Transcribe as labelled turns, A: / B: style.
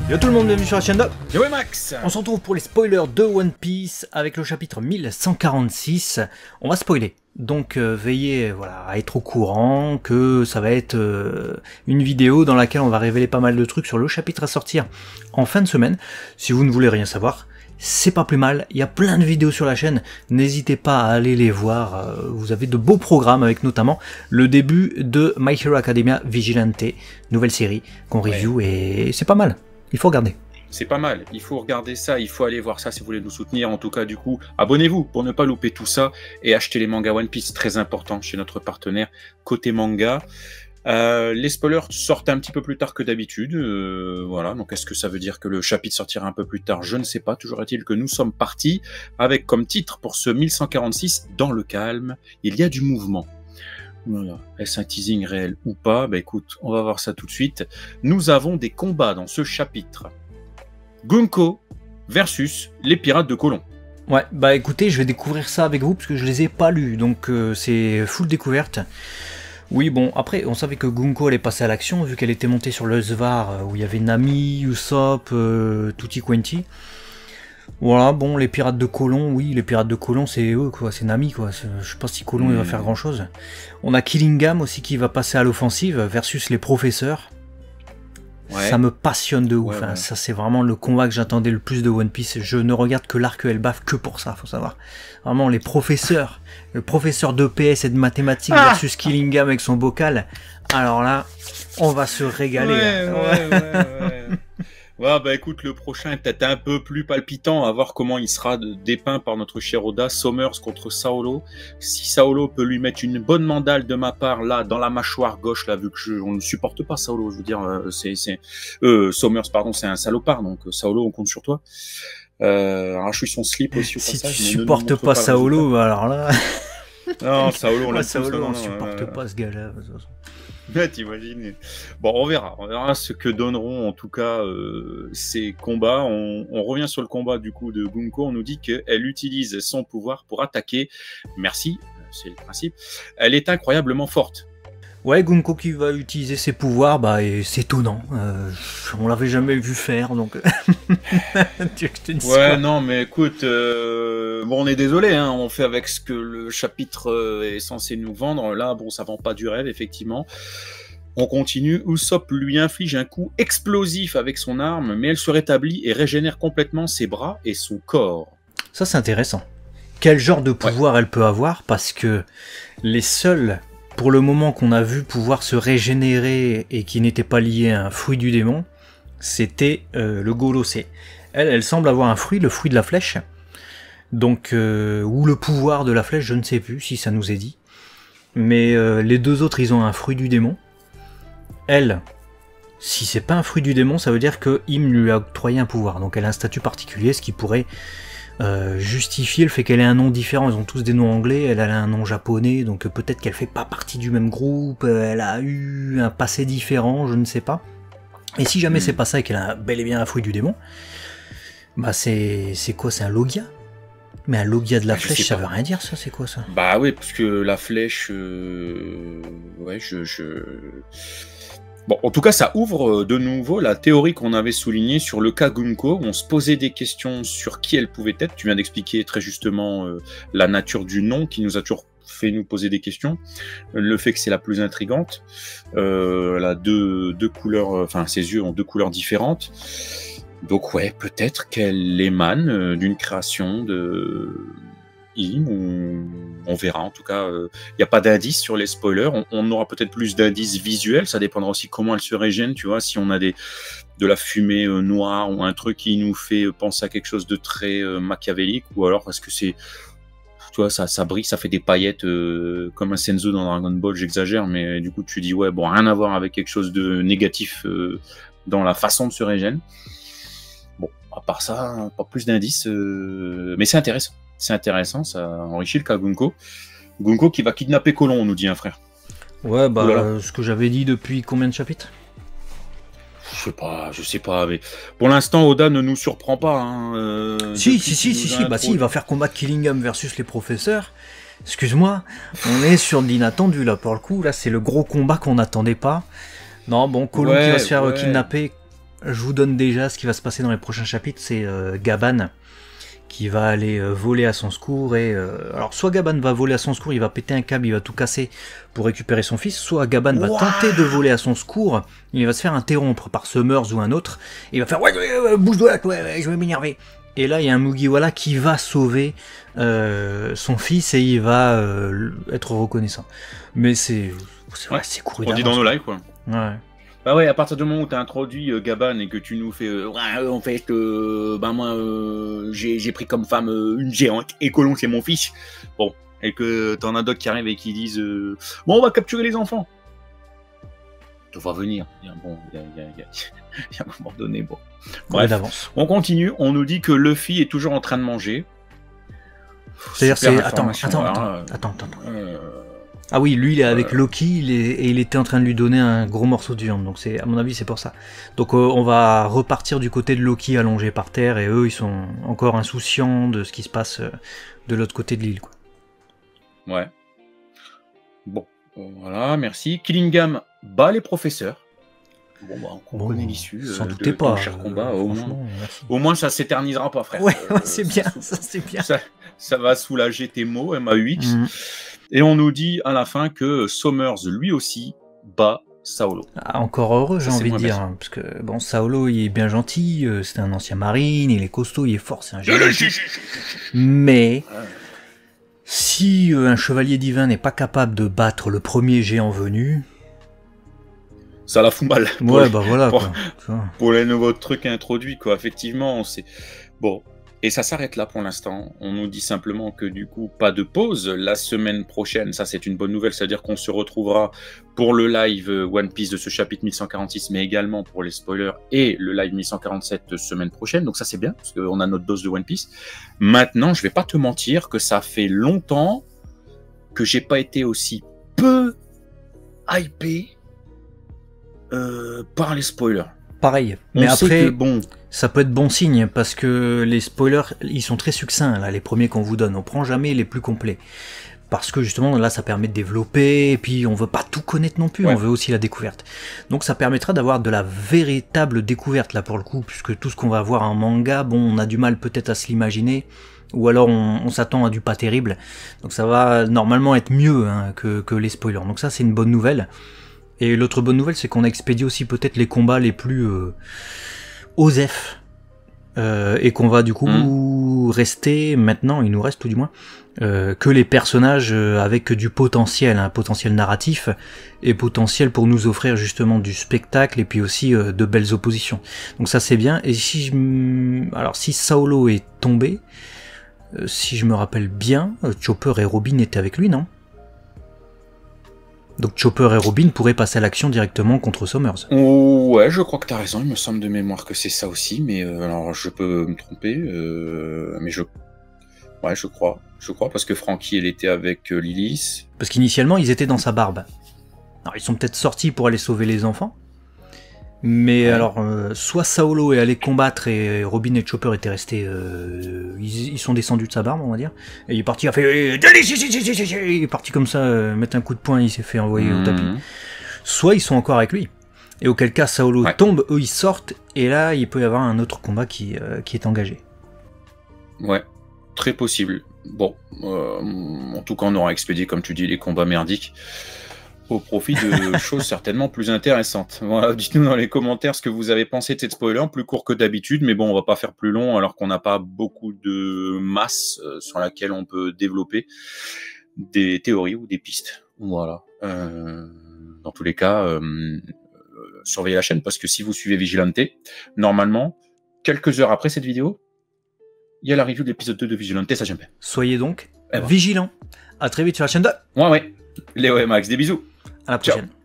A: Yo tout le monde, bienvenue sur la chaîne de
B: Yo Max.
A: On se retrouve pour les spoilers de One Piece avec le chapitre 1146. On va spoiler, donc veillez à être au courant que ça va être une vidéo dans laquelle on va révéler pas mal de trucs sur le chapitre à sortir en fin de semaine. Si vous ne voulez rien savoir, c'est pas plus mal, il y a plein de vidéos sur la chaîne, n'hésitez pas à aller les voir, vous avez de beaux programmes avec notamment le début de My Hero Academia Vigilante, nouvelle série qu'on review et c'est pas mal. Il faut regarder.
B: C'est pas mal, il faut regarder ça, il faut aller voir ça si vous voulez nous soutenir. En tout cas, du coup, abonnez-vous pour ne pas louper tout ça et achetez les mangas One Piece, très important chez notre partenaire côté manga. Les spoilers sortent un petit peu plus tard que d'habitude, voilà, donc est-ce que ça veut dire que le chapitre sortira un peu plus tard? Je ne sais pas, toujours est-il que nous sommes partis avec comme titre pour ce 1146, dans le calme, il y a du mouvement. Voilà. Est-ce un teasing réel ou pas? Bah écoute, on va voir ça tout de suite. Nous avons des combats dans ce chapitre. Gunko versus les pirates de Colon.
A: Ouais, bah écoutez, je vais découvrir ça avec vous parce que je les ai pas lus, donc c'est full découverte. Oui, bon, après, on savait que Gunko allait passer à l'action vu qu'elle était montée sur le Svar où il y avait Nami, Usopp, Tutti Quanti. Voilà, bon, les pirates de Colon, oui, les pirates de Colon, c'est eux, quoi, c'est Nami, quoi. Je sais pas si Colon il va faire grand chose. On a Killingham aussi qui va passer à l'offensive versus les professeurs. Ouais. Ça me passionne de ouf, hein. Ça c'est vraiment le combat que j'attendais le plus de One Piece. Je ne regarde que l'arc Elbaf que pour ça, faut savoir. Vraiment, les professeurs, le professeur d'EPS et de mathématiques versus Killingham avec son bocal. Alors là, on va se régaler.
B: Ouais, bah écoute, le prochain est peut-être un peu plus palpitant, à voir comment il sera dépeint par notre cher Oda. Sommers contre Saolo. Si Saolo peut lui mettre une bonne mandale de ma part, là, dans la mâchoire gauche, là, vu que on ne supporte pas Saolo, je veux dire, Sommers, pardon, c'est un salopard, donc Saolo, on compte sur toi. Arrache-lui son slip aussi au
A: si
B: passage.
A: Si tu supportes pas Saolo, alors là...
B: Non, Saolo, on l'a
A: Saolo, on supporte pas ce gars-là.
B: T'imagines. Bon, on verra ce que donneront en tout cas ces combats. On revient sur le combat du coup de Gunko. On nous dit qu'elle utilise son pouvoir pour attaquer. Merci, c'est le principe. Elle est incroyablement forte.
A: Ouais, Gunko qui va utiliser ses pouvoirs, bah c'est étonnant. On l'avait jamais vu faire, donc. Tu veux que je te dise quoi?
B: Non, mais écoute, bon, on est désolé, hein, on fait avec ce que le chapitre est censé nous vendre. Là, bon, ça vend pas du rêve, effectivement. On continue. Usopp lui inflige un coup explosif avec son arme, mais elle se rétablit et régénère complètement ses bras et son corps.
A: Ça, c'est intéressant. Quel genre de pouvoir elle peut avoir? Parce que les seuls, pour le moment, qu'on a vu pouvoir se régénérer et qui n'étaient pas liés à un fruit du démon, c'était le Golosé. Elle semble avoir un fruit, le fruit de la flèche. Donc, ou le pouvoir de la flèche, je ne sais plus si ça nous est dit. Mais les deux autres, ils ont un fruit du démon. Elle, si c'est pas un fruit du démon, ça veut dire que Im lui a octroyé un pouvoir. Donc elle a un statut particulier, ce qui pourrait justifier le fait qu'elle ait un nom différent. Ils ont tous des noms anglais, elle a un nom japonais, donc peut-être qu'elle fait pas partie du même groupe, elle a eu un passé différent, je ne sais pas. Et si jamais c'est pas ça et qu'elle a bel et bien un fruit du démon, bah c'est quoi? C'est un Logia? Mais un Logia de la flèche, ça veut rien dire, ça, c'est quoi ça?
B: Bah oui, parce que la flèche... Ouais, Bon, en tout cas, ça ouvre de nouveau la théorie qu'on avait soulignée sur le cas Gunko. On se posait des questions sur qui elle pouvait être. Tu viens d'expliquer très justement la nature du nom qui nous a toujours fait nous poser des questions. Le fait que c'est la plus intrigante. Elle a deux couleurs, enfin ses yeux ont deux couleurs différentes. Donc ouais, peut-être qu'elle émane d'une création de on verra. En tout cas, il n'y a pas d'indice sur les spoilers. On aura peut-être plus d'indices visuels. Ça dépendra aussi comment elle se régène. Tu vois, si on a de la fumée noire ou un truc qui nous fait penser à quelque chose de très machiavélique, ou alors est-ce que c'est, tu vois, ça brille, ça fait des paillettes comme un Senzu dans Dragon Ball. J'exagère, mais du coup tu dis ouais, bon, rien à voir avec quelque chose de négatif dans la façon de se régénérer. Bon, à part ça, pas plus d'indices, mais c'est intéressant. C'est intéressant, ça enrichit le cas Gunko. Gunko qui va kidnapper Colon, on nous dit un frère.
A: Ouais, bah, ce que j'avais dit depuis combien de chapitres?
B: Je sais pas, mais pour l'instant, Oda ne nous surprend pas. Hein,
A: si, bah si, il va faire combattre Killingham versus les professeurs. Excuse-moi, on est sur de l'inattendu là, pour le coup, là c'est le gros combat qu'on n'attendait pas. Non, bon, Colon qui va se faire kidnapper, je vous donne déjà ce qui va se passer dans les prochains chapitres, c'est Gaban qui va aller voler à son secours, et alors soit Gaban va voler à son secours, il va péter un câble, il va tout casser pour récupérer son fils, soit Gaban va tenter de voler à son secours, il va se faire interrompre par Summers ou un autre, et il va faire ouais, bouge-toi, ouais, je vais m'énerver. Et là il y a un Mugiwara qui va sauver son fils et il va être reconnaissant. Mais c'est couru
B: on dit dans nos lives quoi.
A: Ouais.
B: Bah ouais, à partir du moment où tu as introduit Gaban et que tu nous fais en fait, moi j'ai pris comme femme une géante et Colon c'est mon fils. Bon, et que t'en as d'autres qui arrivent et qui disent bon, on va capturer les enfants. Tu vas venir. Bon, il y a un moment donné, bon. Bref, on continue. On nous dit que Luffy est toujours en train de manger.
A: C'est-à-dire, c'est attends. Ah oui, lui il est avec Loki et il était en train de lui donner un gros morceau de viande, donc c'est à mon avis c'est pour ça. Donc on va repartir du côté de Loki allongé par terre, et eux ils sont encore insouciants de ce qui se passe de l'autre côté de l'île, quoi.
B: Ouais. Bon, voilà, merci. Killingham bat les professeurs. Bon bah on connaît l'issue de ton cher combat, au moins ça s'éternisera pas, frère.
A: Ouais, c'est bien, ça c'est bien.
B: Ça va soulager tes maux, MAUX. Et on nous dit à la fin que Summers, lui aussi, bat Saulo.
A: Ah, encore heureux, j'ai envie de dire. Hein, parce que, bon, Saulo, il est bien gentil, c'est un ancien marine, il est costaud, il est fort, c'est un géant. Mais, si un chevalier divin n'est pas capable de battre le premier géant venu...
B: Ça la fout mal.
A: Ouais, bah voilà.
B: Pour les nouveaux trucs introduits, quoi. Effectivement, c'est... Bon... Et ça s'arrête là pour l'instant. On nous dit simplement que du coup, pas de pause. La semaine prochaine, ça c'est une bonne nouvelle, c'est-à-dire qu'on se retrouvera pour le live One Piece de ce chapitre 1146, mais également pour les spoilers et le live 1147 semaine prochaine. Donc ça c'est bien, parce qu'on a notre dose de One Piece. Maintenant, je vais pas te mentir que ça fait longtemps que j'ai pas été aussi peu hypé par les spoilers.
A: Pareil, mais après, bon, ça peut être bon signe, parce que les spoilers, ils sont très succincts, là, les premiers qu'on vous donne, on prend jamais les plus complets, parce que justement, là, ça permet de développer, et puis on veut pas tout connaître non plus, on veut aussi la découverte. Donc ça permettra d'avoir de la véritable découverte, là, pour le coup, puisque tout ce qu'on va voir en manga, bon, on a du mal peut-être à se l'imaginer, ou alors on s'attend à du pas terrible, donc ça va normalement être mieux que les spoilers, donc ça c'est une bonne nouvelle. Et l'autre bonne nouvelle, c'est qu'on a expédié aussi peut-être les combats les plus OSEF, et qu'on va du coup rester, maintenant, il nous reste tout du moins, que les personnages avec du potentiel, un potentiel narratif, et potentiel pour nous offrir justement du spectacle, et puis aussi de belles oppositions. Donc ça c'est bien, et alors si Saulo est tombé, si je me rappelle bien, Chopper et Robin étaient avec lui, non ? Donc Chopper et Robin pourraient passer à l'action directement contre Summers.
B: Ouais, je crois que t'as raison, il me semble de mémoire que c'est ça aussi, mais alors je peux me tromper, mais je crois, parce que Frankie, elle était avec Lilith.
A: Parce qu'initialement, ils étaient dans sa barbe. Alors ils sont peut-être sortis pour aller sauver les enfants, mais alors, soit Saulo est allé combattre et Robin et Chopper étaient restés, ils sont descendus de sa barbe, on va dire, et il est parti, il a fait, il est parti comme ça, mettre un coup de poing, il s'est fait envoyer au tapis. Soit ils sont encore avec lui, et auquel cas Saulo tombe, eux ils sortent, et là il peut y avoir un autre combat qui est engagé.
B: Ouais, très possible. Bon, en tout cas on aura expédié, comme tu dis, les combats merdiques, au profit de choses certainement plus intéressantes. Voilà, dites-nous dans les commentaires ce que vous avez pensé de cette spoiler, plus court que d'habitude, mais bon, on va pas faire plus long alors qu'on n'a pas beaucoup de masse sur laquelle on peut développer des théories ou des pistes. Voilà. Dans tous les cas, surveillez la chaîne, parce que si vous suivez Vigilante, normalement, quelques heures après cette vidéo, il y a la review de l'épisode 2 de Vigilante, ça j'aime bien.
A: Soyez donc vigilants. À très vite sur la chaîne 2.
B: Ouais. Léo et Max, des bisous.
A: À la prochaine. Ciao.